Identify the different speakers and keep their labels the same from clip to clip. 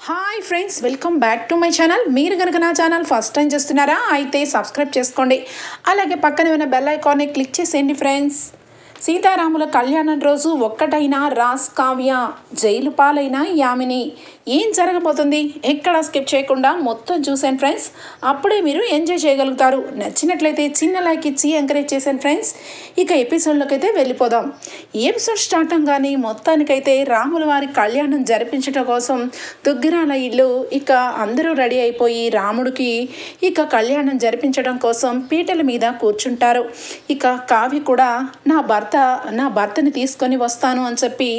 Speaker 1: Hi friends, welcome back to my channel. మీరు కనుక నా ఛానల్ ఫస్ట్ టైం చేస్తున్నారా అయితే సబ్స్క్రైబ్ చేసుకోండి. అలాగే పక్కనే ఉన్న బెల్ ఐకాన్ని క్లిక్ చేసేయండి ఫ్రెండ్స్. సీతారాముల కళ్యాణం రోజు ఒక్కటైన రాజ్ కావ్య జైలు పాలైన యామిని ఏం జరగబోతుంది ఎక్కడ స్కిప్ చేయకుండా మొత్తం చూసాను ఫ్రెండ్స్. అప్పుడే మీరు ఎంజాయ్ చేయగలుగుతారు. నచ్చినట్లయితే చిన్న లైక్ ఇచ్చి ఎంకరేజ్ చేశాను ఫ్రెండ్స్. ఇక ఎపిసోడ్లోకి అయితే వెళ్ళిపోదాం. ఈ ఎపిసోడ్ స్టార్ట్ అవగానే మొత్తానికైతే రాముల వారి కళ్యాణం జరిపించడం కోసం దుగ్గిరాల ఇల్లు ఇక అందరూ రెడీ అయిపోయి రాముడికి ఇక కళ్యాణం జరిపించడం కోసం పీటల మీద కూర్చుంటారు. ఇక కావ్య కూడా నా భర్తని తీసుకొని వస్తాను అని చెప్పి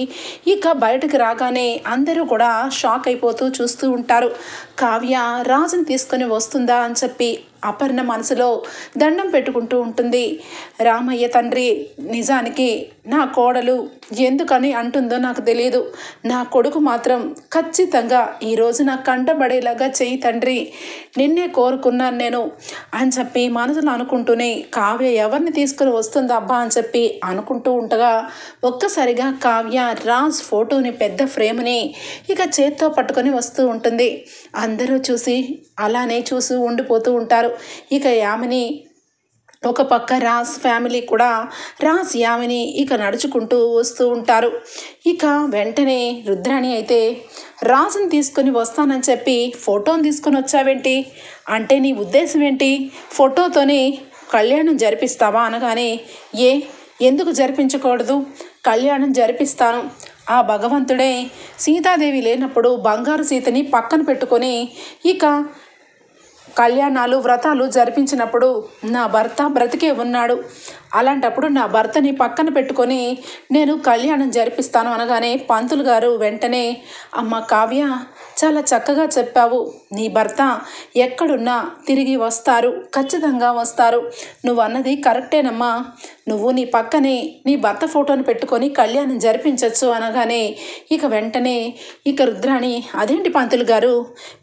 Speaker 1: ఇక బయటకు రాగానే అందరూ కూడా షాక్ అయిపోతూ చూస్తూ ఉంటారు. కావ్య రాజుని తీసుకొని వస్తుందా అని చెప్పి అపర్ణ మనసులో దండం పెట్టుకుంటూ ఉంటుంది. రామయ్య తండ్రి, నిజానికి నా కోడలు ఎందుకని అంటుందో నాకు తెలియదు. నా కొడుకు మాత్రం ఖచ్చితంగా ఈరోజు నా కంటబడేలాగా చెయ్యి తండ్రి, నిన్నే కోరుకున్నాను నేను అని చెప్పి మనసులో అనుకుంటూనే కావ్య ఎవరిని తీసుకుని వస్తుంది అబ్బా అని చెప్పి అనుకుంటూ ఉండగా ఒక్కసారిగా కావ్య రాజ్ ఫోటోని పెద్ద ఫ్రేమ్ని ఇక చేత్తో పట్టుకొని వస్తూ ఉంటుంది. అందరూ చూసి అలానే చూసి ఉండిపోతూ ఉంటారు. ఇక యామిని ఒక పక్క రాజ్ ఫ్యామిలీ కూడా రాజ్ యామిని ఇక నడుచుకుంటూ వస్తూ ఉంటారు. ఇక వెంటనే రుద్రాణి అయితే రాజుని తీసుకొని వస్తానని చెప్పి ఫోటోని తీసుకొని వచ్చావేంటి, అంటే నీ ఉద్దేశం ఏంటి, ఫోటోతోనే కళ్యాణం జరిపిస్తావా అనగానే ఎందుకు జరిపించకూడదు, కళ్యాణం జరిపిస్తాను. ఆ భగవంతుడే సీతాదేవి లేనప్పుడు బంగారు సీతని పక్కన పెట్టుకొని ఇక కళ్యాణాలు వ్రతాలు జరిపించినప్పుడు నా భర్త బ్రతికే ఉన్నాడు. అలాంటప్పుడు నా భర్తని పక్కన పెట్టుకొని నేను కళ్యాణం జరిపిస్తాను అనగానే పంతులు గారు వెంటనే, అమ్మ కావ్య చాలా చక్కగా చెప్పావు, నీ భర్త ఎక్కడున్నా తిరిగి వస్తారు, ఖచ్చితంగా వస్తారు, నువ్వు అన్నది కరెక్టేనమ్మా, నువ్వు నీ పక్కనే నీ భర్త ఫోటోని పెట్టుకొని కళ్యాణం జరిపించవచ్చు అనగానే ఇక వెంటనే ఇక రుద్రాణి, అదేంటి పంతులు గారు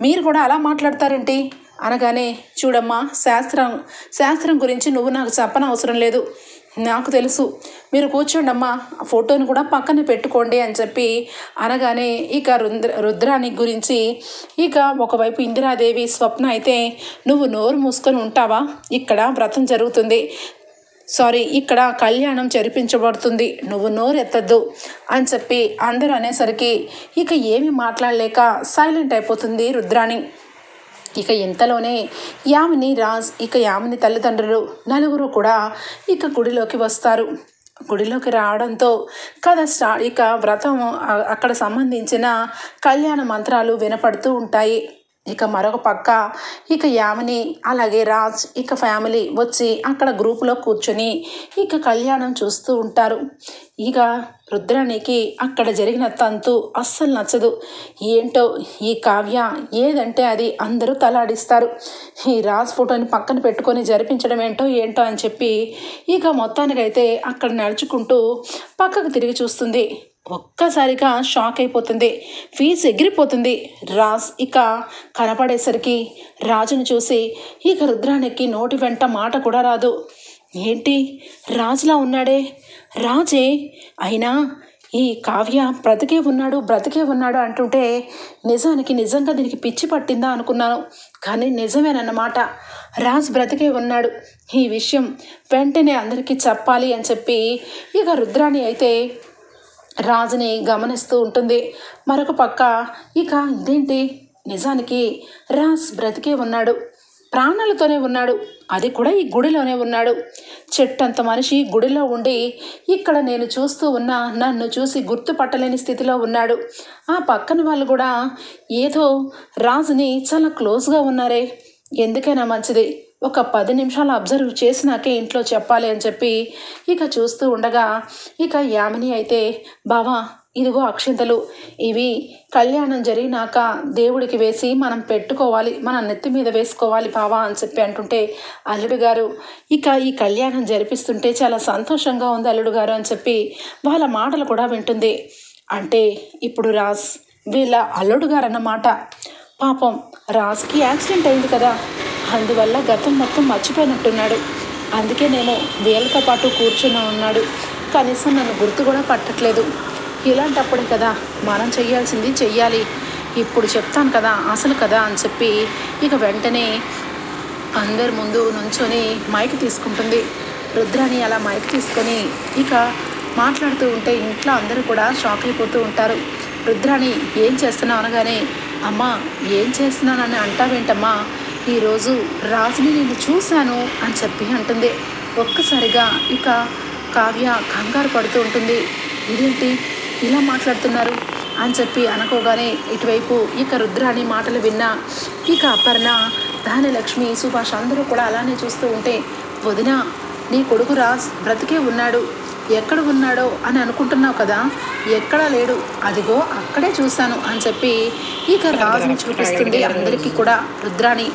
Speaker 1: మీరు కూడా అలా మాట్లాడతారేంటి అనగానే, చూడమ్మా శాస్త్రం గురించి నువ్వు నాకు చెప్పనవసరం లేదు, నాకు తెలుసు, మీరు కూర్చోండమ్మా, ఆ ఫోటోని కూడా పక్కన పెట్టుకోండి అని చెప్పి అనగానే ఇక రుద్రాణి గురించి ఇక ఒకవైపు ఇందిరాదేవి స్వప్న అయితే, నువ్వు నోరు మూసుకొని ఉంటావా, ఇక్కడ వ్రతం జరుగుతుంది, ఇక్కడ కళ్యాణం జరిపించబడుతుంది, నువ్వు నోరెత్తద్దు అని చెప్పి అందరూ అనేసరికి ఇక ఏమీ మాట్లాడలేక సైలెంట్ అయిపోతుంది రుద్రాణి. ఇక ఇంతలోనే యామిని రాజ్ ఇక యామిని తల్లిదండ్రులు నలుగురు కూడా ఇక గుడిలోకి వస్తారు. గుడిలోకి రావడంతో ఇక వ్రతం అక్కడ సంబంధించిన కళ్యాణ మంత్రాలు వినపడుతూ ఉంటాయి. ఇక మరొక పక్క ఇక యామిని అలాగే రాజ్ ఇక ఫ్యామిలీ వచ్చి అక్కడ గ్రూపులో కూర్చొని ఇక కళ్యాణం చూస్తూ ఉంటారు. ఇక రుద్రాణికి అక్కడ జరిగిన తంతు అస్సలు నచ్చదు. ఏంటో ఈ కావ్య ఏదంటే అది అందరూ తలాడిస్తారు, ఈ రాజ్ ఫోటోని పక్కన పెట్టుకొని జరిపించడం ఏంటో అని చెప్పి ఇక మొత్తానికైతే అక్కడ నడుచుకుంటూ పక్కకు తిరిగి చూస్తుంది. ఒక్కసారిగా షాక్ అయిపోతుంది, ఫీజు ఎగిరిపోతుంది. రాజ్ ఇక కనపడేసరికి రాజును చూసి ఇక రుద్రానికి నోటి వెంట మాట కూడా రాదు. ఏంటి రాజులా ఉన్నాడే, రాజే అయినా ఈ కావ్య బ్రతికే ఉన్నాడు అంటుంటే నిజంగా దీనికి పిచ్చి పట్టిందా అనుకున్నాను, కానీ నిజమేనన్నమాట, రాజ్ బ్రతికే ఉన్నాడు, ఈ విషయం వెంటనే అందరికీ చెప్పాలి అని చెప్పి ఇక రుద్రాణి అయితే రాజుని గమనిస్తూ ఉంటుంది. మరొక పక్క ఇక ఇదేంటి, నిజానికి రాజ్ బ్రతికే ఉన్నాడు, ప్రాణాలతోనే ఉన్నాడు, అది కూడా ఈ గుడిలోనే ఉన్నాడు, చెట్టంత మనిషి గుడిలో ఉండి ఇక్కడ నేను చూస్తూ ఉన్నా నన్ను చూసి గుర్తుపట్టలేని స్థితిలో ఉన్నాడు. ఆ పక్కన వాళ్ళు కూడా ఏదో రాజుని చాలా క్లోజ్గా ఉన్నారే, ఎందుకైనా మంచిది ఒక 10 నిమిషాలు అబ్జర్వ్ చేసినాకే ఇంట్లో చెప్పాలి అని చెప్పి ఇక చూస్తూ ఉండగా ఇక యామిని అయితే, బావా ఇదిగో అక్షింతలు, ఇవి కళ్యాణం జరిగినాక దేవుడికి వేసి మనం పెట్టుకోవాలి, మన నెత్తి మీద వేసుకోవాలి బావా అని చెప్పి అంటుంటే, అల్లుడు గారు ఇక ఈ కళ్యాణం జరిపిస్తుంటే చాలా సంతోషంగా ఉంది అల్లుడు గారు అని చెప్పి వాళ్ళ మాటలు కూడా వింటుంది. అంటే ఇప్పుడు రాజ్ వీళ్ళ అల్లుడు గారు అన్నమాట. పాపం రాజ్కి యాక్సిడెంట్ అయింది కదా, అందువల్ల గతం మొత్తం మర్చిపోయినట్టున్నాడు, అందుకే నేను వీళ్ళతో పాటు కూర్చుని ఉన్నాడు, కనీసం నన్ను గుర్తు కూడా పట్టట్లేదు. ఇలాంటప్పుడే కదా మనం చెయ్యాల్సింది చెయ్యాలి, ఇప్పుడు చెప్తాను కదా అసలు కదా అని చెప్పి ఇక వెంటనే అందరి ముందు నుంచొని మైక్ తీసుకుంటుంది. రుద్రాణి అలా మైక్ తీసుకొని ఇక మాట్లాడుతూ ఉంటే ఇంట్లో అందరూ కూడా షాక్ అయిపోతూ ఉంటారు. రుద్రాణి ఏం చేస్తున్నావు అనగానే, అమ్మా ఏం చేస్తున్నానని అంటావేంటమ్మా, ఈరోజు రాజుని నేను చూశాను అని చెప్పి అంటుంది. ఒక్కసారిగా ఇక కావ్య కంగారు పడుతూ ఉంటుంది. ఇదేంటి ఇలా మాట్లాడుతున్నారు అని చెప్పి అనుకోగానే ఇటువైపు ఇక రుద్రాణి మాటలు విన్నా ఇక అపర్ణ, ధాన్యలక్ష్మి, సుభాష్ అందరూ కూడా అలానే చూస్తూ ఉంటే, వదిన నీ కొడుకు రాజ్ బ్రతికే ఉన్నాడు, ఎక్కడ ఉన్నాడో అని అనుకుంటున్నావు కదా, ఎక్కడా లేడు, అదిగో అక్కడే చూశాను అని చెప్పి ఇక రాజుని చూపిస్తుంది అందరికీ కూడా రుద్రాణి.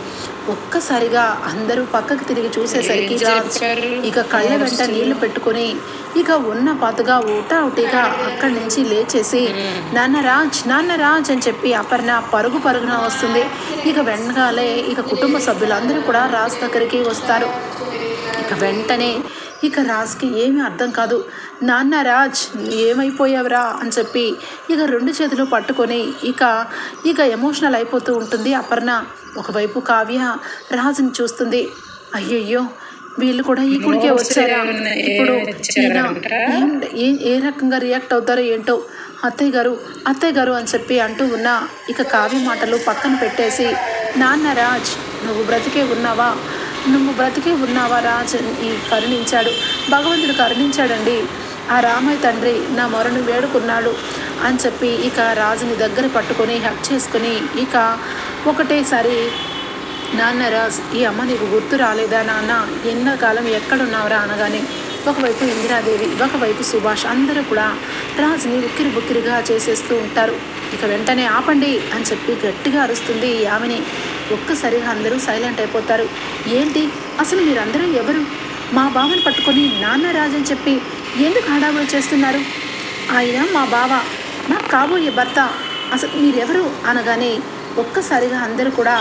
Speaker 1: ఒక్కసారిగా అందరూ పక్కకి తిరిగి చూసేసరికి రాజ్ ఇక కళ్ళ వెంట నీళ్లు పెట్టుకొని ఇక ఉన్న పాతుగా ఊటావుటిగా అక్కడి నుంచి లేచేసి నాన్న రాజ్ అని చెప్పి అపర్ణ పరుగున వస్తుంది. ఇక వెనకాలే ఇక కుటుంబ సభ్యులందరూ కూడా రాజ్ దగ్గరికి వస్తారు. ఇక వెంటనే ఇక రాజ్కి ఏమీ అర్థం కాదు. నాన్న రాజ్ ఏమైపోయావురా అని చెప్పి ఇక రెండు చేతులు పట్టుకొని ఇక ఎమోషనల్ అయిపోతూ ఉంటుంది అపర్ణ. ఒకవైపు కావ్య రాజుని చూస్తుంది. అయ్యయ్యో వీళ్ళు కూడా ఈ గుడికే వచ్చారా, ఇప్పుడు ఏ రకంగా రియాక్ట్ అవుతారో ఏంటో, అత్తయ్య గారు అని చెప్పి అంటూ ఉన్నా ఇక కావ్య మాటలు పక్కన పెట్టేసి, నాన్న రాజ్ నువ్వు బ్రతికే ఉన్నావా రాజ్ కరుణించాడు, భగవంతుడు కరుణించాడండి, ఆ రామయ్య తండ్రి నా మొరను వేడుకున్నాడు అని చెప్పి ఇక రాజుని దగ్గర పట్టుకొని హక్ చేసుకుని ఇక ఒకటేసారి, నాన్న రాజ్ ఈ అమ్మ నీకు గుర్తు రాలేదా నాన్న, ఎన్నకాలం ఎక్కడున్నావురా అనగానే ఒకవైపు ఇందిరాదేవి, ఒకవైపు సుభాష్ అందరూ కూడా రాజుని ఉక్కిరి బుక్కిరిగా చేసేస్తూ ఉంటారు. ఇక వెంటనే ఆపండి అని చెప్పి గట్టిగా అరుస్తుంది యామిని. ఒక్కసారిగా అందరూ సైలెంట్ అయిపోతారు. ఏంటి అసలు మీరందరూ ఎవరు, మా బావని పట్టుకొని నాన్న రాజు అని చెప్పి ఎందుకు హడావుడి చేస్తున్నారు, ఆయన మా బావ, నాకు కాబోయే భర్త, అసలు మీరెవరు అనగానే ఒక్కసారిగా అందరూ కూడా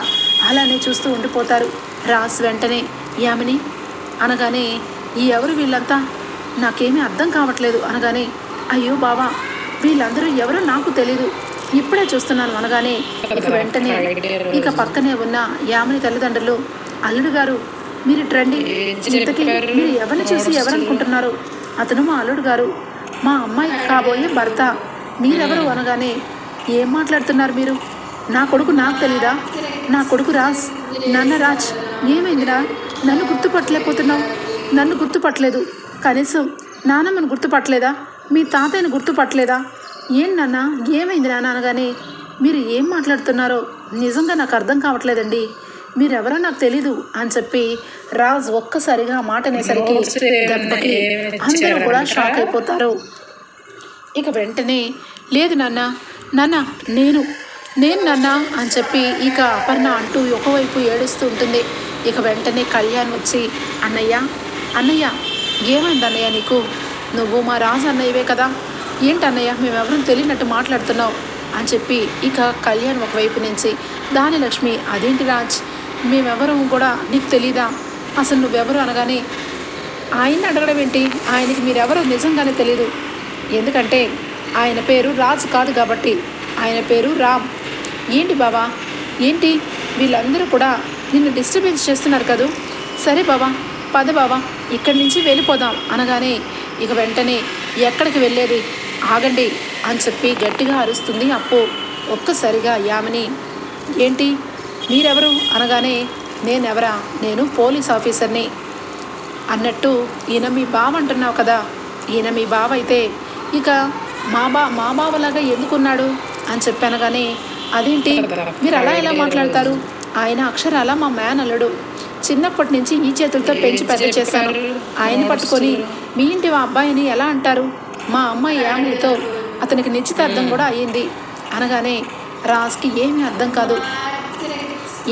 Speaker 1: అలానే చూస్తూ ఉండిపోతారు. రాజ్ వెంటనే యామిని అనగానే, ఈ ఎవరు వీళ్ళంతా, నాకేమీ అర్థం కావట్లేదు అనగానే, అయ్యో బావా వీళ్ళందరూ ఎవరో నాకు తెలీదు, ఇప్పుడే చూస్తున్నాను అనగానే ఇక వెంటనే ఇక పక్కనే ఉన్న యామిని తల్లిదండ్రులు, అల్లుడు గారు మీరు రండి, ఇంతకీ మీరు ఎవరిని చూసి ఎవరనుకుంటున్నారు, అతను మా అల్లుడు గారు, మా అమ్మాయికి కాబోయే భర్త, మీరెవరు అనగానే, ఏం మాట్లాడుతున్నారు మీరు, నా కొడుకు నాకు తెలీదా, నా కొడుకు రాజ్, నాన్న రాజ్ ఏమైందిరా, నన్ను గుర్తుపట్టలేకపోతున్నావు, నన్ను గుర్తుపట్టలేదు, కనీసం నాన్నమ్మను గుర్తుపట్టలేదా, మీ తాతయ్యను గుర్తుపట్టలేదా, ఏం నాన్న ఏమైంది నాన్న అనగానే, మీరు ఏం మాట్లాడుతున్నారో నిజంగా నాకు అర్థం కావట్లేదండి, మీరెవరో నాకు తెలీదు అని చెప్పి రాజ్ ఒక్కసారిగా మాట అనేసరికి దెబ్బకి అందరూ కూడా షాక్ అయిపోతారు. ఇక వెంటనే, లేదు నాన్న నేను నాన్న అని చెప్పి ఇక అపర్ణ అంటూ ఒకవైపు ఏడుస్తూ ఉంటుంది. ఇక వెంటనే కళ్యాణ్ వచ్చి, అన్నయ్య ఏమైంది అన్నయ్య నీకు, నువ్వు మా రాజు అన్నయ్యవే కదా, ఏంటన్నయ్య మేమెవరూ తెలియనట్టు మాట్లాడుతున్నావు అని చెప్పి ఇక కళ్యాణ్ ఒకవైపు నుంచి, ధాన్యలక్ష్మి అదేంటి రాజ్ మేమెవరం కూడా నీకు తెలీదా, అసలు నువ్వెవరు అనగానే, ఆయన్ని అడగడం ఏంటి, ఆయనకి మీరెవరో నిజంగానే తెలీదు, ఎందుకంటే ఆయన పేరు రాజ్ కాదు కాబట్టి, ఆయన పేరు రామ్. ఏంటి బావా ఏంటి వీళ్ళందరూ కూడా నిన్ను డిస్టర్బెన్స్ చేస్తున్నారు కదూ, సరే బావా పద బావా ఇక్కడి నుంచి వెళ్ళిపోదాం అనగానే ఇక వెంటనే ఎక్కడికి వెళ్ళేది, ఆగండి అని చెప్పి గట్టిగా అరుస్తుంది అప్పు. ఒక్కసారిగా యామిని, ఏంటి మీరెవరు అనగానే, నేనెవరా, నేను పోలీస్ ఆఫీసర్ని అన్నట్టు, ఈయన మీ బావ అంటున్నావు కదా, ఈయన మీ బావ అయితే ఇక మా బావలాగా ఎందుకున్నాడు అని చెప్పానగానే, అదేంటి మీరు అలా ఎలా మాట్లాడతారు, ఆయన అక్షరాల మా మేనల్లుడు, చిన్నప్పటి నుంచి ఈ చేతులతో పెంచి పెద్ద చేశాను, ఆయన పట్టుకొని మీ ఇంటి అబ్బాయిని ఎలా అంటారు, మా అమ్మాయి యామినితో అతనికి నిశ్చితార్థం కూడా అయ్యింది అనగానే రాజ్కి ఏమీ అర్థం కాదు.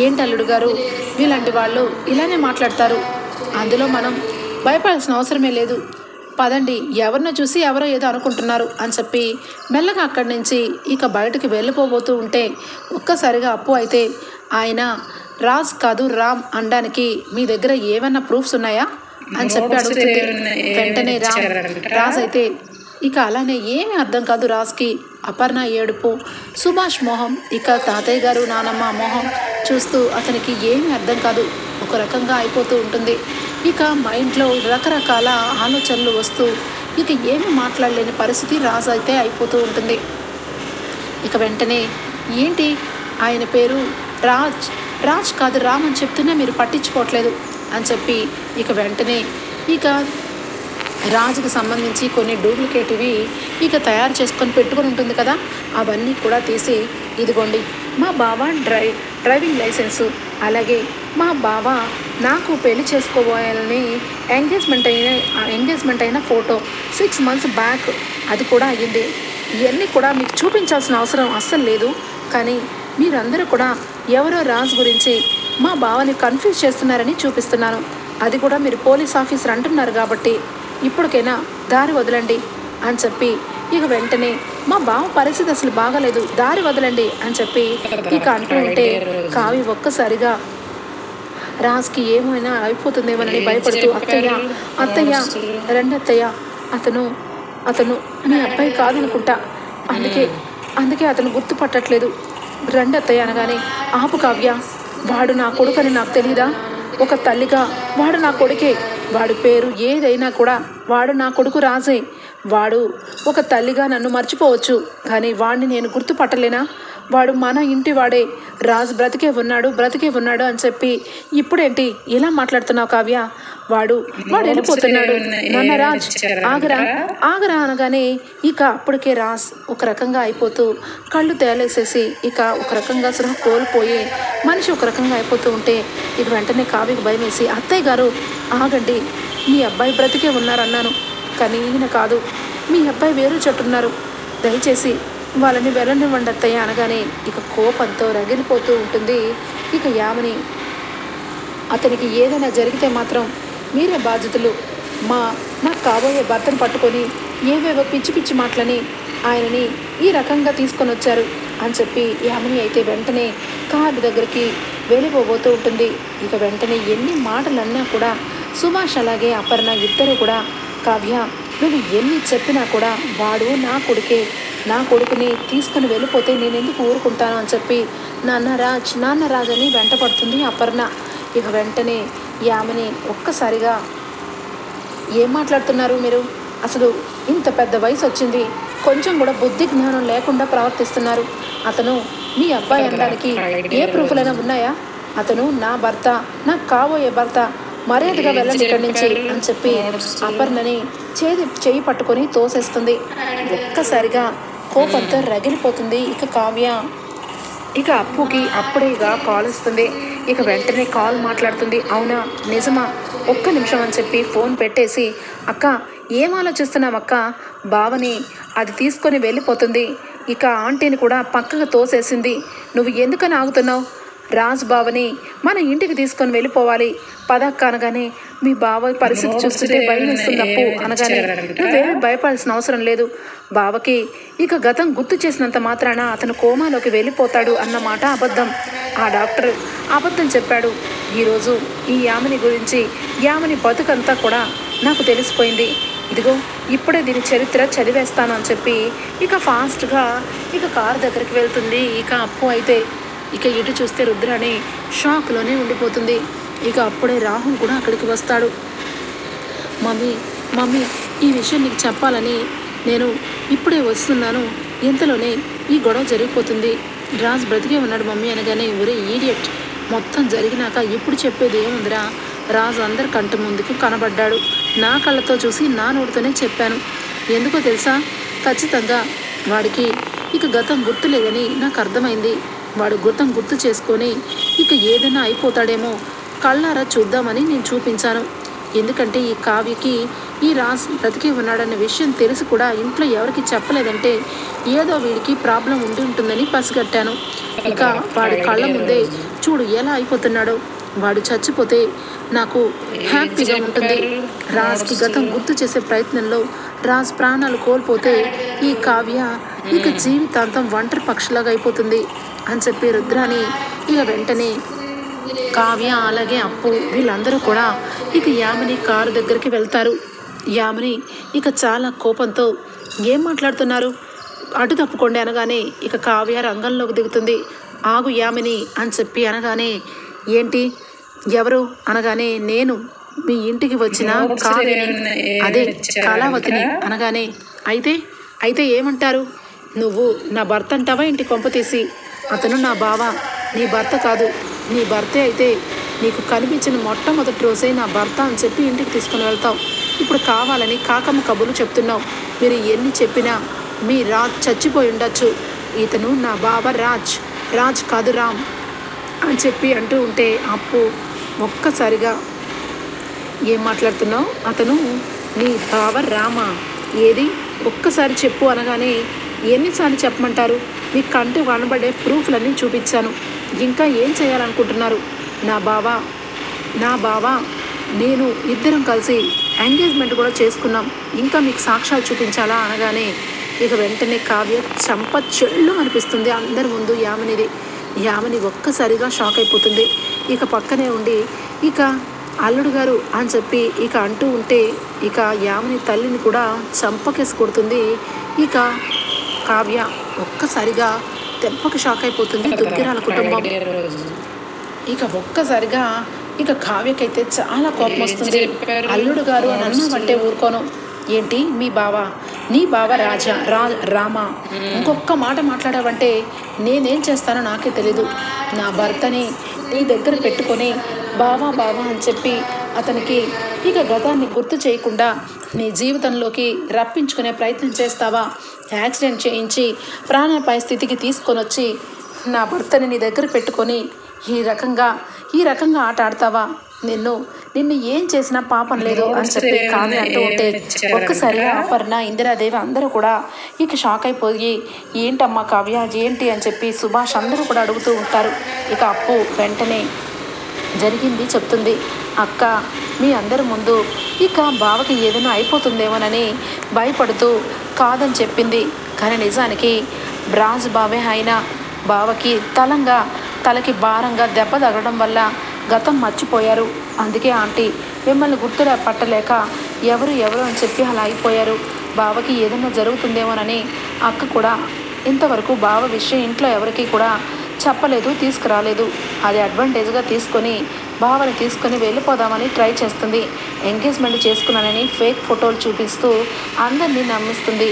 Speaker 1: ఏంటి అల్లుడు గారు వీళ్ళంటి వాళ్ళు ఇలానే మాట్లాడతారు, అందులో మనం భయపడాల్సిన అవసరమే లేదు, పదండి ఎవరినో చూసి ఎవరో ఏదో అనుకుంటున్నారు అని చెప్పి మెల్లగా అక్కడి నుంచి ఇక బయటకు వెళ్ళిపోబోతూ ఉంటే ఒక్కసారిగా అప్పు అయితే, ఆయన రాజ్ కాదు రామ్ అనడానికి మీ దగ్గర ఏమన్నా ప్రూఫ్స్ ఉన్నాయా అని చెప్పి అడుగుతుంది. వెంటనే రాజ్ అయితే ఇక అలానే ఏమీ అర్థం కాదు రాజ్కి, అపర్ణ ఏడుపు, సుభాష్ మొహం, ఇక తాతయ్య గారు నానమ్మ మొహం చూస్తూ అతనికి ఏమీ అర్థం కాదు. ఒక రకంగా అయిపోతూ ఉంటుంది. ఇక మైండ్లో రకరకాల ఆలోచనలు వస్తూ ఇక ఏమీ మాట్లాడలేని పరిస్థితి రాజు అయితే అయిపోతూ ఉంటుంది. ఇక వెంటనే ఏంటి ఆయన పేరు రాజ్ కాదు రామ్ అని చెప్తున్నా మీరు పట్టించుకోవట్లేదు అని చెప్పి ఇక వెంటనే ఇక రాజుకు సంబంధించి కొన్ని డూప్లికేటివి ఇక తయారు చేసుకొని పెట్టుకుని ఉంటుంది కదా, అవన్నీ కూడా తీసి ఇదిగోండి మా బావ డ్రైవింగ్ లైసెన్సు, అలాగే మా బావ నాకు పెళ్లి చేసుకోబోయాలని ఎంగేజ్మెంట్ అయిన ఫోటో 6 months బ్యాక్ అది కూడా అయ్యింది. ఇవన్నీ కూడా మీకు చూపించాల్సిన అవసరం అస్సలు లేదు. కానీ మీరందరూ కూడా ఎవరో రాజు గురించి మా బావని కన్ఫ్యూజ్ చేస్తున్నారని చూపిస్తున్నాను. అది కూడా మీరు పోలీస్ ఆఫీసర్ అంటున్నారు కాబట్టి ఇప్పటికైనా దారి వదలండి అని చెప్పి ఇక వెంటనే మా బావ పరిస్థితి అసలు బాగాలేదు, దారి వదలండి అని చెప్పి ఇక అంటూ ఉంటే కావి ఒక్కసారిగా రాజ్కి ఏమైనా అయిపోతుందేమోనని భయపడుతూ అత్తయ్య రండి అత్తయ్య, అతను మీ అబ్బాయి కాదనుకుంటా, అందుకే అతను గుర్తుపట్టట్లేదు, రండి అత్తయ్య అనగానే ఆపు కావ్య, వాడు నా కొడుకని నాకు తెలీదా? ఒక తల్లిగా వాడు నా కొడుకే, వాడి పేరు ఏదైనా కూడా వాడు నా కొడుకు రాజే. వాడు ఒక తల్లిగా నన్ను మర్చిపోవచ్చు, కానీ వాడిని నేను గుర్తుపట్టలేనా? వాడు మన ఇంటి వాడే, రాజు బ్రతికే ఉన్నాడు అని చెప్పి ఇప్పుడేంటి ఇలా మాట్లాడుతున్నావు కావ్య? వాడు వెళ్ళిపోతున్నాడు. నాన్న రాజ్ ఆగరా అనగానే ఇక అప్పటికే రాజ్ ఒక రకంగా అయిపోతూ కళ్ళు తేలేసేసి ఇక ఒక రకంగా సృహ కోల్పోయి మనిషి ఒక రకంగా అయిపోతూ ఉంటే ఇక వెంటనే కావ్యకు భయం వేసి, అత్తయ్య గారు ఆగండి, మీ అబ్బాయి బ్రతికే ఉన్నారన్నాను, కానీ ఈయన కాదు, మీ అబ్బాయి వేరే చోటున్నారు, దయచేసి వాళ్ళని వెళ్ళనివ్వండి అత్తయ్య అనగానే ఇక కోపంతో రగిలిపోతూ ఉంటుంది ఇక యామిని. అతనికి ఏదైనా జరిగితే మాత్రం మీరే బాధ్యతలు, నాకు కాబోయే భర్తను పట్టుకొని ఏవేవో పిచ్చి మాటలని ఆయనని ఈ రకంగా తీసుకొని వచ్చారు అని చెప్పి యామిని అయితే వెంటనే కారు దగ్గరికి వెళ్ళిపోబోతూ ఉంటుంది. ఇక వెంటనే ఎన్ని మాటలన్నా కూడా సుభాష్ అలాగే అపర్ణ ఇద్దరు కూడా, కావ్య నువ్వు ఎన్ని చెప్పినా కూడా వాడు నా కొడుకుని తీసుకుని వెళ్ళిపోతే నేను ఎందుకు ఊరుకుంటాను అని చెప్పి నాన్న రాజ్ అని వెంట పడుతుంది అపర్ణ. ఇక వెంటనే యామిని ఒక్కసారిగా ఏం మాట్లాడుతున్నారు మీరు? అసలు ఇంత పెద్ద వయసు వచ్చింది, కొంచెం కూడా బుద్ధి జ్ఞానం లేకుండా ప్రవర్తిస్తున్నారు. అతను మీ అబ్బాయి అనడానికి ఏ ప్రూఫ్లైనా ఉన్నాయా? అతను నా భర్త, నాకు కాబోయే భర్త, మర్యాదగా వెళ్ళండి ఇక్కడి నుంచి అని చెప్పి అపర్ణని చేయి పట్టుకొని తోసేస్తుంది. ఒక్కసారిగా కోపంతో రగిలిపోతుంది ఇక కావ్య. ఇక అప్పుకి అప్పుడేగా కాల్ వస్తుంది. ఇక వెంటనే కాల్ మాట్లాడుతుంది. అవునా నిజమా, ఒక్క నిమిషం అని చెప్పి ఫోన్ పెట్టేసి, అక్క ఏం ఆలోచిస్తున్నావు అక్క, బావని అది తీసుకొని వెళ్ళిపోతుంది, ఇక ఆంటీని కూడా పక్కకు తోసేసింది, నువ్వు ఎందుకని ఆగుతున్నావు? రాజ్ బావని మన ఇంటికి తీసుకొని వెళ్ళిపోవాలి పదక్క అనగానే, మీ బావ పరిస్థితి చూస్తుంటే భయం వేస్తుంది అప్పు అనగానే, నువ్వేమీ భయపడాల్సిన అవసరం లేదు, బావకి ఇక గతం గుర్తు చేసినంత మాత్రాన అతను కోమాలోకి వెళ్ళిపోతాడు అన్నమాట అబద్ధం. ఆ డాక్టర్ అబద్ధం చెప్పాడు. ఈరోజు ఈ యామిని గురించి, యామిని బతుకంతా కూడా నాకు తెలిసిపోయింది, ఇదిగో ఇప్పుడే దీని చరిత్ర చదివేస్తాను అని చెప్పి ఇక ఫాస్ట్గా ఇక కారు దగ్గరికి వెళ్తుంది. ఇక అప్పు అయితే ఇక ఇటు చూస్తే రుద్రాని షాక్లోనే ఉండిపోతుంది. ఇక అప్పుడే రాహుల్ కూడా అక్కడికి వస్తాడు. మమ్మీ ఈ విషయం నీకు చెప్పాలని నేను ఇప్పుడే వస్తున్నాను, ఇంతలోనే ఈ గొడవ జరిగిపోతుంది, రాజ్ బ్రతికే ఉన్నాడు మమ్మీ అనగానే, ఒరే ఈడియట్, మొత్తం జరిగినాక ఇప్పుడు చెప్పేది ఏముందిరా, రాజు అందరి కంటి ముందుకు కనబడ్డాడు, నా కళ్ళతో చూసి నా నోటితోనే చెప్పాను, ఎందుకో తెలుసా, ఖచ్చితంగా వాడికి ఇక గతం గుర్తులేదని నాకు అర్థమైంది, వాడు గతం గుర్తు చేసుకొని ఇక ఏదైనా అయిపోతాడేమో కళ్ళారా చూద్దామని నేను చూపించాను, ఎందుకంటే ఈ కావ్యకి ఈ రాజ్ బ్రతికే ఉన్నాడన్న విషయం తెలిసి కూడా ఇంట్లో ఎవరికి చెప్పలేదంటే ఏదో వీడికి ప్రాబ్లం ఉండి ఉంటుందని పసిగట్టాను, ఇక వాడి కళ్ళ ముందే చూడు ఎలా అయిపోతున్నాడో, వాడు చచ్చిపోతే నాకు హ్యాపీగా ఉంటుంది, రాజ్కి గతం గుర్తు చేసే ప్రయత్నంలో రాజ్ ప్రాణాలు కోల్పోతే ఈ కావ్య ఇక జీవితాంతం ఒంటరి పక్షిలాగా అయిపోతుంది అని చెప్పి రుద్రాని ఇక వెంటనే కావ్య అలాగే అప్పు వీళ్ళందరూ కూడా ఇక యామిని కారు దగ్గరికి వెళ్తారు. యామిని ఇక చాలా కోపంతో, ఏం మాట్లాడుతున్నారు, అటు తప్పుకోండి అనగానే ఇక కావ్య రంగంలోకి దిగుతుంది. ఆగు యామిని అని చెప్పి అనగానే ఏంటి ఎవరు అనగానే నేను మీ ఇంటికి వచ్చిన కావ్యని, అదే కళావతిని అనగానే అయితే అయితే ఏమంటారు? నువ్వు నా భర్త అంటావా ఇంటి కొంప తీసి? అతను నా బావ, నీ భర్త కాదు. నీ భర్తే అయితే నీకు కనిపించిన మొట్టమొదటి రోజే నా భర్త అని చెప్పి ఇంటికి తీసుకుని వెళ్తావు. ఇప్పుడు కావాలని కాకమ్మ కబుర్లు చెప్తున్నావు. మీరు ఎన్ని చెప్పినా మీ రాజ్ చచ్చిపోయి ఉండొచ్చు. ఇతను నా బావ రాజ్ కాదు రామ్ అని చెప్పి అంటూ ఉంటే అప్పు ఒక్కసారిగా ఏం మాట్లాడుతున్నావు? అతను నీ బావ రామ, ఏది ఒక్కసారి చెప్పు అనగానే ఎన్నిసార్లు చెప్పమంటారు? మీ కంటి కనబడే ప్రూఫ్లన్నీ చూపించాను. ఇంకా ఏం చేయాలనుకుంటున్నారు? నా బావ నేను ఇద్దరం కలిసి ఎంగేజ్మెంట్ కూడా చేసుకున్నాం. ఇంకా మీకు సాక్ష్యాలు చూపించాలా అనగానే ఇక వెంటనే కావ్య చంప చెళ్ళు అనిపిస్తుంది అందరి ముందు యామిని ఒక్కసారిగా షాక్ అయిపోతుంది. ఇక పక్కనే ఉండి ఇక అల్లుడు గారు అని చెప్పి ఇక అంటూ ఉంటే ఇక యామిని తల్లిని కూడా చంపకేసి కొడుతుంది. ఇక కావ్య ఒక్కసారిగా దెబ్బకి షాక్ అయిపోతుంది దుగ్గిరాల కుటుంబం. ఇక ఒక్కసారిగా ఇక కావ్యకైతే చాలా కోపం వస్తుంది. అల్లుడు గారు అని అన్నామంటే ఊరుకోను. ఏంటి నీ బావ రామ ఇంకొక్క మాట మాట్లాడావంటే నేనేం చేస్తానో నాకే తెలీదు. నా భర్తని నీ దగ్గర పెట్టుకొని బావా అని చెప్పి అతనికి ఇక గతాన్ని గుర్తు చేయకుండా నీ జీవితంలోకి రప్పించుకునే ప్రయత్నం చేస్తావా? యాక్సిడెంట్ చేయించి ప్రాణాపాయ స్థితికి తీసుకొని వచ్చి నా భర్తని నీ దగ్గర పెట్టుకొని ఈ రకంగా ఆట ఆడతావా? నిన్ను ఏం చేసినా పాపం లేదు అని చెప్పి కావ్య అంటూ ఉంటే ఒక్కసారిగా అపర్ణ, ఇందిరాదేవి అందరూ కూడా ఇక షాక్ అయిపోయి ఏంటమ్మా కావ్య ఏంటి అని చెప్పి సుభాష్ అందరూ కూడా అడుగుతూ ఉంటారు. ఇక అప్పు వెంటనే జరిగింది చెప్తుంది. అక్క మీ అందరి ముందు ఇక బావకి ఏదైనా అయిపోతుందేమోనని భయపడుతూ కాదని చెప్పింది. కానీ నిజానికి రాజు బావే అయినా బావకి తలకి భారంగా దెబ్బ తగలడం వల్ల గతం మర్చిపోయారు. అందుకే ఆంటీ మిమ్మల్ని గుర్తుగా పట్టలేక ఎవరు అని చెప్పి అలా అయిపోయారు. బావకి ఏదైనా జరుగుతుందేమోనని అక్క కూడా ఇంతవరకు బావ విషయం ఇంట్లో ఎవరికి కూడా చెప్పలేదు, తీసుకురాలేదు. అది అడ్వాంటేజ్గా తీసుకొని బావని తీసుకొని వెళ్ళిపోదామని ట్రై చేస్తుంది. ఎంగేజ్మెంట్ చేసుకున్నానని ఫేక్ ఫోటోలు చూపిస్తూ అందరినీ నమ్మిస్తుంది.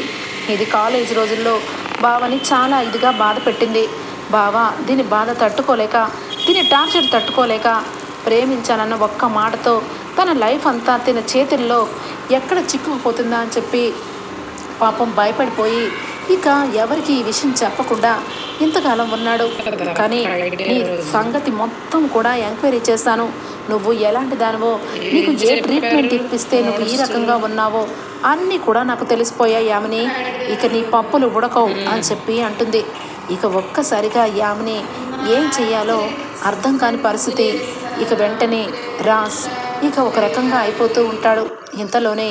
Speaker 1: ఇది కాలేజ్ రోజుల్లో బావని చాలా ఇదిగా బాధ పెట్టింది. బావ దీని బాధ తట్టుకోలేక, దీని టార్చర్ తట్టుకోలేక ప్రేమించానన్న ఒక్క మాటతో తన లైఫ్ అంతా తన చేతుల్లో ఎక్కడ చిక్కుకుపోతుందా అని చెప్పి పాపం భయపడిపోయి ఇక ఎవరికి ఈ విషయం చెప్పకుండా ఇంతకాలం ఉన్నాడు. కానీ నీ సంగతి మొత్తం కూడా ఎంక్వైరీ చేశాను. నువ్వు ఎలాంటి దానివో, నీకు ఏ ట్రీట్మెంట్ ఇప్పిస్తే నువ్వు ఈ రకంగా ఉన్నావో అన్నీ కూడా నాకు తెలిసిపోయాయి యామిని. ఇక నీ పప్పులు ఉడకవు అని చెప్పి అంటుంది. ఇక ఒక్కసారిగా యామిని ఏం చెయ్యాలో అర్థం కాని పరిస్థితి. ఇక వెంటనే రాజ్ ఇక ఒక రకంగా అయిపోతూ ఉంటాడు. ఇంతలోనే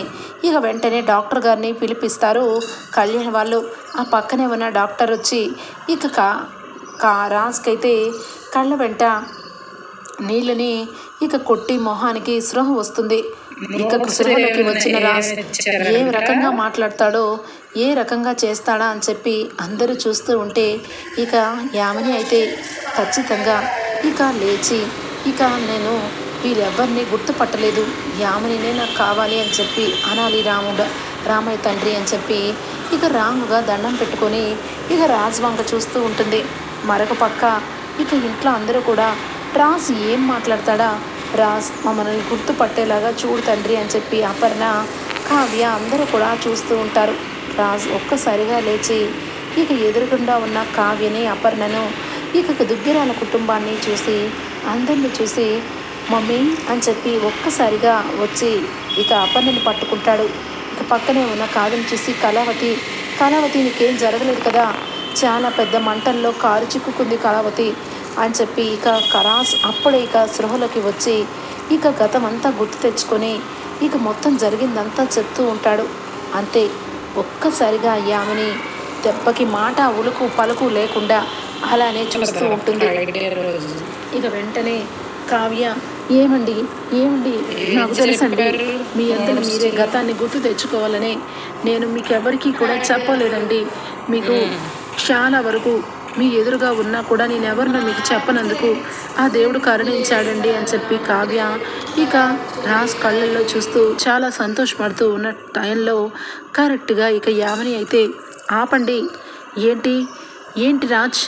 Speaker 1: ఇక వెంటనే డాక్టర్ గారిని పిలిపిస్తారు కళ్యాణ్ వాళ్ళు. ఆ పక్కనే ఉన్న డాక్టర్ వచ్చి ఇక రాజ్కైతే కళ్ళ వెంట నీళ్ళని ఇక కొట్టి మొహానికి స్పృహ వస్తుంది. ఇక స్పృహలోకి వచ్చిన రాజ్ ఏ రకంగా మాట్లాడతాడో, ఏ రకంగా చేస్తాడా అని చెప్పి అందరూ చూస్తూ ఉంటే ఇక యామిని అయితే ఖచ్చితంగా ఇక లేచి ఇక నేను వీళ్ళెవ్వరిని గుర్తుపట్టలేదు, యామినినే నాకు కావాలి అని చెప్పి అనాలి రామయ్య తండ్రి అని చెప్పి ఇక రాముగా దండం పెట్టుకొని ఇక రాజ్ వంక చూస్తూ ఉంటుంది. మరొక పక్క ఇక ఇంట్లో అందరూ కూడా రాజ్ ఏం మాట్లాడతాడా, రాజ్ మమ్మల్ని గుర్తుపట్టేలాగా చూడు తండ్రి అని చెప్పి అపర్ణ, కావ్య అందరూ కూడా చూస్తూ ఉంటారు. రాజ్ ఒక్కసారిగా లేచి ఇక ఎదురుగుండా ఉన్న కావ్యని, అపర్ణను, ఇక దుగ్గిరాల కుటుంబాన్ని చూసి అందరినీ చూసి మమ్మీ అని చెప్పి ఒక్కసారిగా వచ్చి ఇక అపర్ణని పట్టుకుంటాడు. ఇక పక్కనే ఉన్న కావ్యని చూసి కళావతి నీకేం జరగలేదు కదా, చాలా పెద్ద మంటల్లో కారు చిక్కుకుంది కళావతి అని చెప్పి ఇక రాజ్ అప్పుడే ఇక సృహలోకి వచ్చి ఇక గతం అంతా గుర్తు తెచ్చుకొని ఇక మొత్తం జరిగిందంతా చెప్తూ ఉంటాడు. అంతే ఒక్కసారిగా యామిని దెబ్బకి మాట ఉలుకు పలుకు లేకుండా అలానే చూస్తూ ఉంటుంది. ఇక వెంటనే కావ్య ఏమండి నాకు తెలుసండి, మీ అందరూ మీరే గతాన్ని గుర్తు తెచ్చుకోవాలని నేను మీకు ఎవరికీ కూడా చెప్పలేదండి. మీకు చాలా వరకు మీ ఎదురుగా ఉన్నా కూడా నేను ఎవరినో మీకు చెప్పనందుకు ఆ దేవుడు కరుణించాడండి అని చెప్పి కావ్య ఇక రాజ్ కళ్ళల్లో చూస్తూ చాలా సంతోషపడుతూ ఉన్న టైంలో కరెక్ట్గా ఇక యామిని అయితే ఆపండి, ఏంటి ఏంటి రాజ్,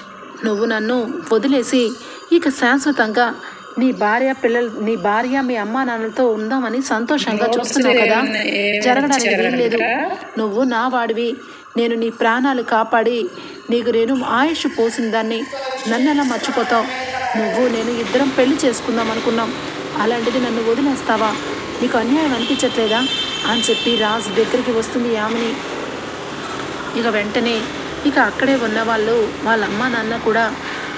Speaker 1: నువ్వు నన్ను వదిలేసి ఇక శాశ్వతంగా నీ భార్య మీ అమ్మా నాన్నలతో ఉందామని సంతోషంగా చూస్తున్నావు కదా, జరగడానికి వీల్లేదు. నువ్వు నా వాడివి, నేను నీ ప్రాణాలు కాపాడి నీకు నేను ఆయుష్ పోసిన దాన్ని నన్ను ఎలా మర్చిపోతావు? నేను ఇద్దరం పెళ్లి చేసుకుందాం అనుకున్నాం, అలాంటిది నన్ను వదిలేస్తావా? నీకు అన్యాయం అనిపించట్లేదా అని చెప్పి రాజ్ దగ్గరికి వస్తుంది యామిని. ఇక వెంటనే ఇక అక్కడే ఉన్న వాళ్ళ అమ్మ నాన్న కూడా,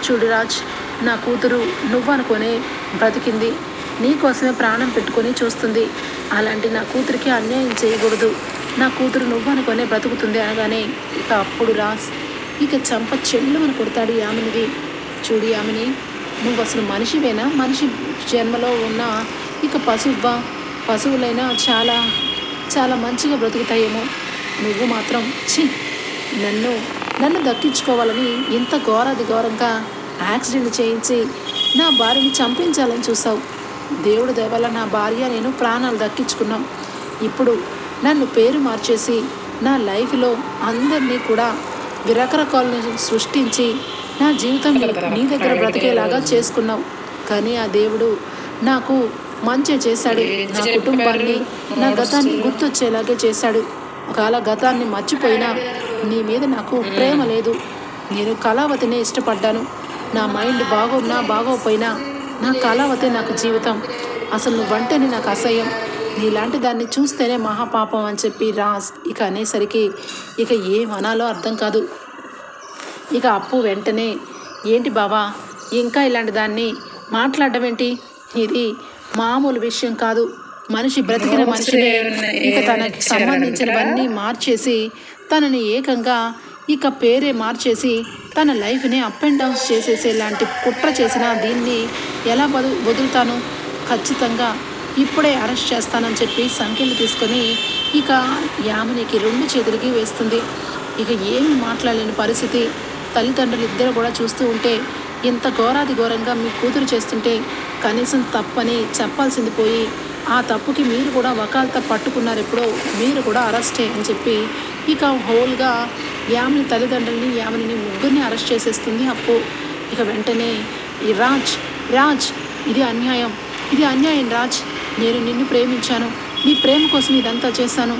Speaker 1: చూడు రాజ్, నా కూతురు నువ్వు అనుకునే బ్రతికింది, నీకోసమే ప్రాణం పెట్టుకొని చూస్తుంది, అలాంటి నా కూతురికి అన్యాయం చేయకూడదు, నా కూతురు నువ్వు అనుకునే బ్రతుకుతుంది అనగానే ఇక అప్పుడు రాజ్ ఇక చంప చెల్లుమని కొడతాడు యామినిది. చూడు యామిని, నువ్వు అసలు మనిషివేనా? మనిషి జన్మలో ఉన్న ఇక పశువులైనా చాలా చాలా మంచిగా బ్రతుకుతాయేమో, నువ్వు మాత్రం నన్ను దక్కించుకోవాలని ఇంత ఘోరంగా యాక్సిడెంట్ చేయించి నా భార్యని చంపించాలని చూసావు. దేవుడి దయ వల్ల నా భార్య నేను ప్రాణాలు దక్కించుకున్నాం. ఇప్పుడు నన్ను పేరు మార్చేసి నా లైఫ్లో అందరినీ కూడా రకరకాలను సృష్టించి నా జీవితం నీ దగ్గర బ్రతికేలాగా చేసుకున్నావు. కానీ ఆ దేవుడు నాకు మంచి చేశాడు, నా కుటుంబాన్ని నా గతాన్ని గుర్తొచ్చేలాగే చేశాడు. ఒకవేళ గతాన్ని మర్చిపోయినా నీ మీద నాకు ప్రేమ లేదు. నేను కళావతినే ఇష్టపడ్డాను. నా మైండ్ బాగున్నా బాగోపోయినా నా కళావతే నాకు జీవితం. అసలు నువ్వంటేనే నాకు అసహ్యం, నీలాంటి దాన్ని చూస్తేనే మహాపాపం అని చెప్పి రాజ్ ఇక అనేసరికి ఇక ఏమనాలో అర్థం కాదు. ఇక అప్పు వెంటనే, ఏంటి బావా ఇంకా ఇలాంటి దాన్ని మాట్లాడడం ఏంటి? ఇది మామూలు విషయం కాదు. మనిషి బ్రతికిన మనిషినే ఇక తనకి సంబంధించినవన్నీ మార్చేసి తనని ఏకంగా ఇక పేరే మార్చేసి తన లైఫ్ని అప్ అండ్ డౌన్స్ చేసేసేలాంటి కుట్ర చేసిన దీన్ని ఎలా వదులుతాను? ఖచ్చితంగా ఇప్పుడే అరెస్ట్ చేస్తానని చెప్పి సంఖ్యలు తీసుకొని ఇక యామినికి 2 చేతులకి వేస్తుంది. ఇక ఏమి మాట్లాడలేని పరిస్థితి. తల్లిదండ్రులు ఇద్దరు కూడా చూస్తూ ఉంటే ఇంత ఘోరంగా మీ కూతురు చేస్తుంటే కనీసం తప్పని చెప్పాల్సింది పోయి ఆ తప్పుకి మీరు కూడా వకాల్తా పట్టుకున్నారు, ఎప్పుడో మీరు కూడా అరెస్టే అని చెప్పి ఇక హోల్గా యామిని తల్లిదండ్రులని యామిని ముగ్గురిని అరెస్ట్ చేసేస్తుంది అప్పు. ఇక వెంటనే ఈ రాజ్ ఇది అన్యాయం రాజ్, నేను నిన్ను ప్రేమించాను, నీ ప్రేమ కోసం ఇదంతా చేశాను,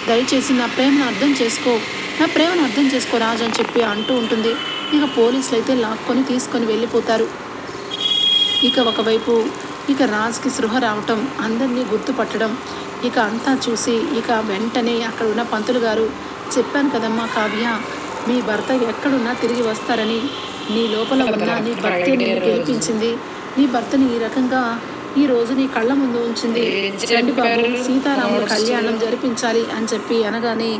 Speaker 1: దయచేసి నా ప్రేమను అర్థం చేసుకో రాజ్ అని చెప్పి అంటూ ఉంటుంది. ఇక పోలీసులు అయితే లాక్కొని తీసుకొని వెళ్ళిపోతారు. ఇక ఒకవైపు ఇక రాజ్కి సృహ రావటం, అందరినీ గుర్తుపట్టడం, ఇక అంతా చూసి ఇక వెంటనే అక్కడ ఉన్న పంతులు గారు, చెప్పాను కదమ్మా కావ్య, మీ భర్త ఎక్కడున్నా తిరిగి వస్తారని, నీ లోపల ఉన్న నీ భర్త నేను గెలిపించింది, నీ భర్తని ఈ రకంగా ఈరోజు నీ కళ్ళ ముందు ఉంచింది, రండి బాబు సీతారాముల కళ్యాణం జరిపించాలి అని చెప్పి అనగానే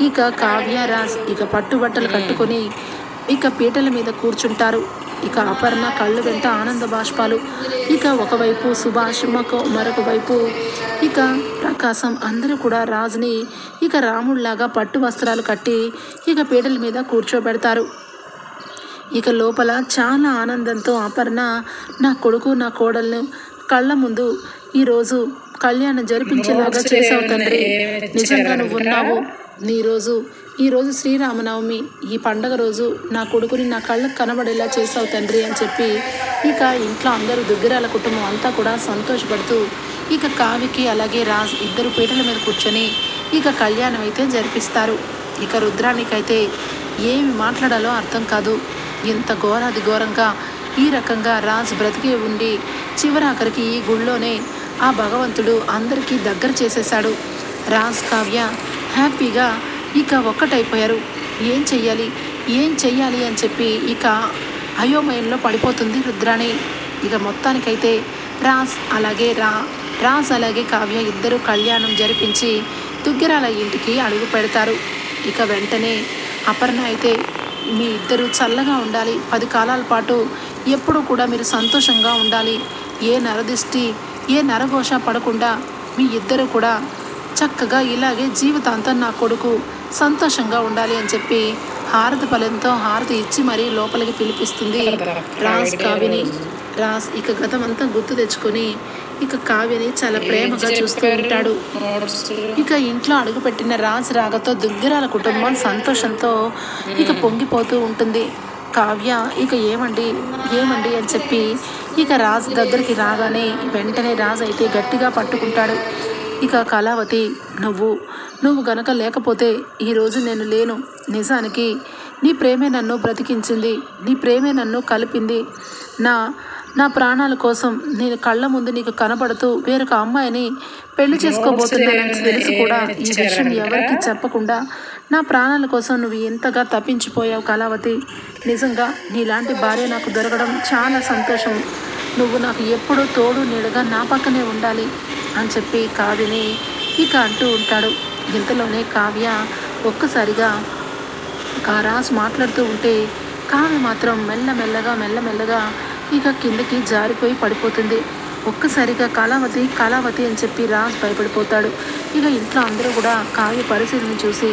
Speaker 1: ఇక కావ్య రాజ్ ఇక పట్టుబట్టలు కట్టుకొని ఇక పీటల మీద కూర్చుంటారు. ఇక అపర్ణ కళ్ళు వెంట ఆనంద బాష్పాలు. ఇక ఒకవైపు సుభాష్ మరొక వైపు ఇక ప్రకాశం అందరూ కూడా రాజుని ఇక రాముడిలాగా పట్టు వస్త్రాలు కట్టి ఇక పీటల మీద కూర్చోబెడతారు. ఇక లోపల చాలా ఆనందంతో అపర్ణ, నా కొడుకు నా కోడలను కళ్ళ ముందు ఈరోజు కళ్యాణం జరిపించేలాగా చేసావు తండ్రి, నిజంగా నువ్వు ఉన్నావు. ఈరోజు శ్రీరామనవమి, ఈ పండగ రోజు నా కొడుకుని నా కళ్ళకు కనబడేలా చేసావు తండ్రి అని చెప్పి ఇక ఇంట్లో అందరూ దుగ్గిరాల కుటుంబం అంతా కూడా సంతోషపడుతూ ఇక కావ్యకి అలాగే రాజ్ ఇద్దరు పీటల మీద కూర్చొని ఇక కళ్యాణం అయితే జరిపిస్తారు. ఇక రుద్రానికైతే ఏమి మాట్లాడాలో అర్థం కాదు. ఇంత ఘోరంగా ఈ రకంగా రాజ్ బ్రతికే ఉండి చివరాఖరికి ఈ గుళ్ళోనే ఆ భగవంతుడు అందరికీ దగ్గర చేసేశాడు. రాజ్ కావ్య హ్యాపీగా ఇక ఒక్కటైపోయారు. ఏం చెయ్యాలి అని చెప్పి ఇక అయోమయంలో పడిపోతుంది రుద్రాణి. ఇక మొత్తానికైతే రాజ్ అలాగే కావ్య ఇద్దరు కళ్యాణం జరిపించి దుగ్గిరాల ఇంటికి అడుగు పెడతారు. ఇక వెంటనే అపర్ణ అయితే, మీ ఇద్దరు చల్లగా ఉండాలి, 10 కాలాల పాటు ఎప్పుడూ కూడా మీరు సంతోషంగా ఉండాలి, ఏ నరదిష్టి ఏ నరఘోష పడకుండా మీ ఇద్దరు కూడా చక్కగా ఇలాగే జీవితాంతం నా కొడుకు సంతోషంగా ఉండాలి అని చెప్పి హారతి పళ్ళెంతో హారతి ఇచ్చి మరీ లోపలికి పిలిపిస్తుంది రాజ్ కావ్యని. రాజ్ ఇక గతమంతా గుర్తు తెచ్చుకొని ఇక కావ్యని చాలా ప్రేమగా చూస్తూ ఉంటాడు. ఇక ఇంట్లో అడుగుపెట్టిన రాజ్ రాగతో దుగ్గిరాల కుటుంబం సంతోషంతో ఇక పొంగిపోతూ ఉంటుంది. కావ్య ఇక ఏమండి ఏమండి అని చెప్పి ఇక రాజ్ దగ్గరికి రాగానే వెంటనే రాజ్ అయితే గట్టిగా పట్టుకుంటాడు. ఇక కళావతి, నువ్వు గనక లేకపోతే ఈరోజు నేను లేను. నిజానికి నీ ప్రేమే నన్ను బ్రతికించింది, నీ ప్రేమే నన్ను కలిపింది. నా ప్రాణాల కోసం నేను కళ్ళ ముందు నీకు కనపడుతూ వేరొక అమ్మాయిని పెళ్లి చేసుకోబోతున్నానని తెలిసి కూడా ఈ విషయం ఎవరికి చెప్పకుండా నా ప్రాణాల కోసం నువ్వు ఎంతగా తప్పించిపోయావు కళావతి. నిజంగా నీలాంటి భార్య నాకు దొరకడం చాలా సంతోషం. నువ్వు నాకు ఎప్పుడూ తోడు నీడగా నా పక్కనే ఉండాలి అని చెప్పి కావ్యని ఇక అంటూ ఉంటాడు. ఇంతలోనే కావ్య ఒక్కసారిగా రాజ్ మాట్లాడుతూ ఉంటే కావ్య మాత్రం మెల్లమెల్లగా ఇక కిందకి జారిపోయి పడిపోతుంది. ఒక్కసారిగా కళావతి అని చెప్పి రాజ్ భయపడిపోతాడు. ఇక ఇంట్లో అందరూ కూడా కావ్య పరిస్థితిని చూసి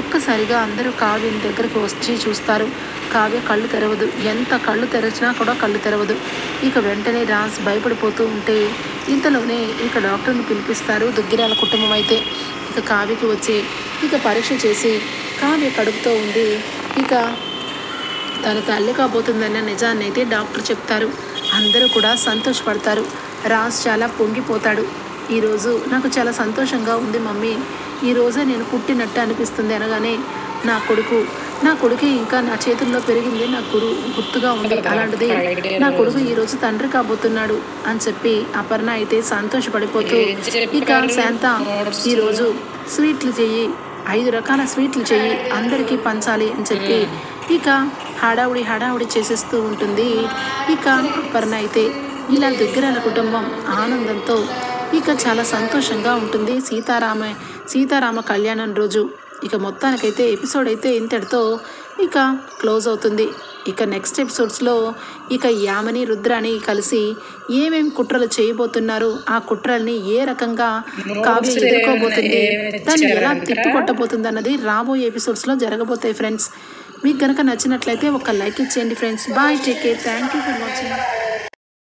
Speaker 1: ఒక్కసారిగా అందరూ కావ్యని దగ్గరికి వచ్చి చూస్తారు. కావ్య కళ్ళు తెరవదు, ఎంత కళ్ళు తెరచినా కూడా కళ్ళు తెరవదు. ఇక వెంటనే రాజ్ భయపడిపోతూ ఉంటే ఇంతలోనే ఇక డాక్టర్ని పిలిపిస్తారు దుగ్గిరాల కుటుంబం అయితే. ఇక కావ్యకి వచ్చి ఇక పరీక్ష చేసి కావ్య కడుపుతో ఉండి ఇక తన తల్లి కాబోతుందన్న నిజాన్ని అయితే డాక్టర్ చెప్తారు. అందరూ కూడా సంతోషపడతారు. రాజ్ చాలా పొంగిపోతాడు. ఈరోజు నాకు చాలా సంతోషంగా ఉంది మమ్మీ, ఈరోజే నేను పుట్టినట్టు అనిపిస్తుంది అనగానే నా కొడుకు ఇంకా నా చేతుల్లో పెరిగింది నాకు గుర్తుగా ఉంది. అలాంటిది నా కొడుకు ఈరోజు తండ్రి కాబోతున్నాడు అని చెప్పి అపర్ణ అయితే సంతోషపడిపోతూ ఇక శాంత ఈరోజు స్వీట్లు చెయ్యి, 5 రకాల స్వీట్లు చెయ్యి, అందరికీ పంచాలి అని చెప్పి ఇక హడావుడి చేసేస్తూ ఉంటుంది. ఇక అపర్ణ అయితే ఇలా దుగ్గిరాల కుటుంబం ఆనందంతో ఇక చాలా సంతోషంగా ఉంటుంది సీతారామ కళ్యాణం రోజు. ఇక మొత్తానికైతే ఎపిసోడ్ అయితే ఇంతటితో ఇక క్లోజ్ అవుతుంది. ఇక నెక్స్ట్ ఎపిసోడ్స్లో ఇక యామిని రుద్రాని కలిసి ఏమేమి కుట్రలు చేయబోతున్నారు, ఆ కుట్రల్ని ఏ రకంగా కావ్య ఎదుర్కోబోతుంది, దాన్ని ఎలా తిప్పికొట్టబోతుంది అన్నది రాబోయే ఎపిసోడ్స్లో జరగబోతాయి ఫ్రెండ్స్. మీకు కనుక నచ్చినట్లయితే ఒక లైక్ ఇచ్చేయండి friends. Bye, take care, thank you for watching.